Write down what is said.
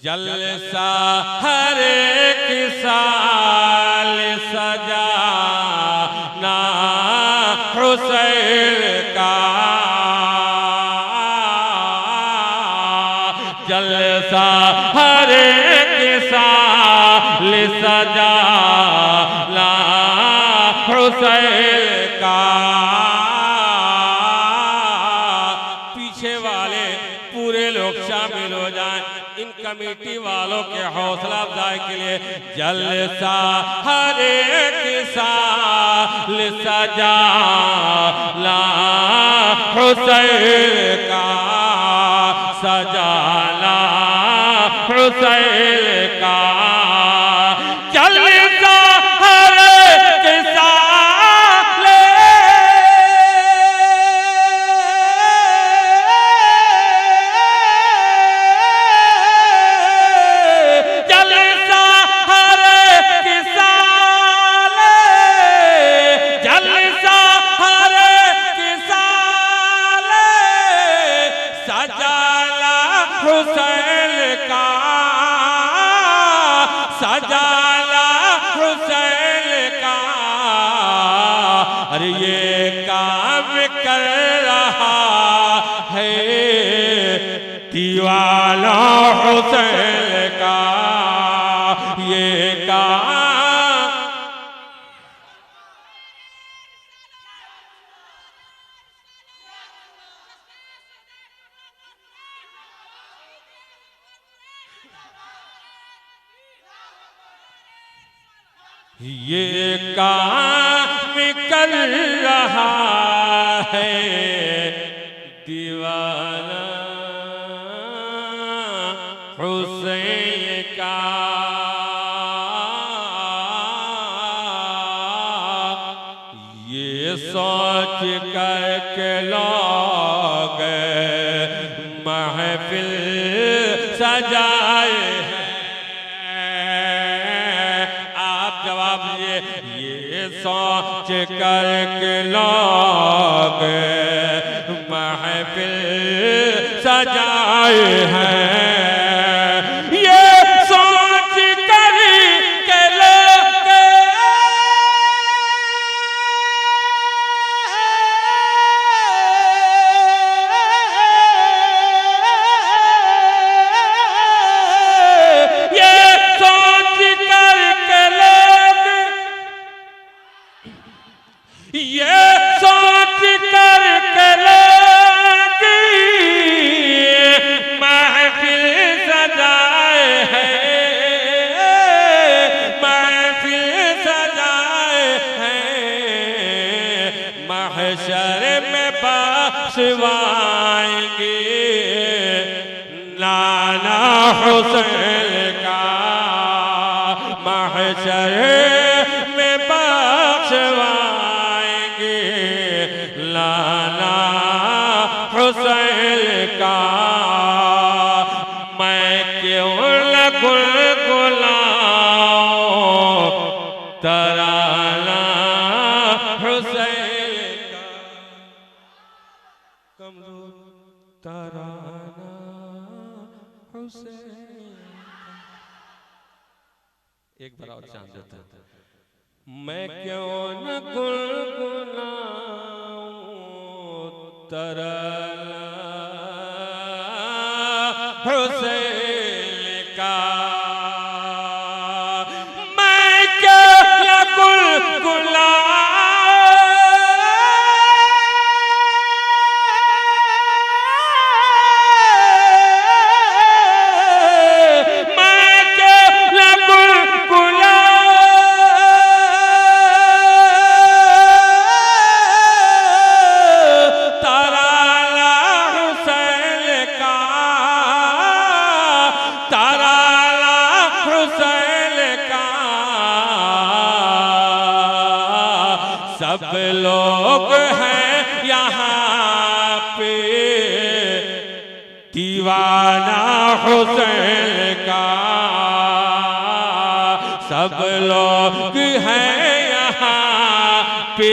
जलसा हर एक साल सजाना हुसैन का, जलसा हर एक साल सजाना हुसैन का। पीछे वाले पूरे लोग शामिल हो जाएं इन कमेटी वालों के हौसला अफजाई के लिए। जलसा हर एक साल सजाना हुसैन का, सजाना हुसैन का। जलसा हर एक साल, जलसा हर एक साल, जलसा हर एक साल सजाना हुसैन का, सजाना हुसैन का। अरे ये काम कर रहा है दीवाना हुसैन का, ये काम। ये काम कर रहा है दीवाना हुसैन का, ये सोच कर के लोग महफिल सजाए हैं। आप जवाब दीजिए। ये सोच कर के लोग महफिल सजाए हैं, ये सोच कर के लोग, ये सोच कर के लोग, ये सोच कर के लोग महफिल सजाए हैं, महफिल सजाए हैं। महशर में बख्शवाएंगे नाना हुसैन का, महशर में बख्शवाएंगे लाना हुसैन का। मैं क्यों न गुनगुनाऊं तराना हुसैन का, कमजोर तराना हुसैन का। एक बार और चांद देता है। मैं क्यों न गुनगुनाऊं तराना हुसैन का, मैं क्यों न गुनगुनाऊं, मैं क्यों न गुनगुनाऊं तराना हुसैन का, तराना हुसैन का। सब लोग हैं यहाँ पे दीवाना हुसैन का, सब लोग हैं यहाँ पे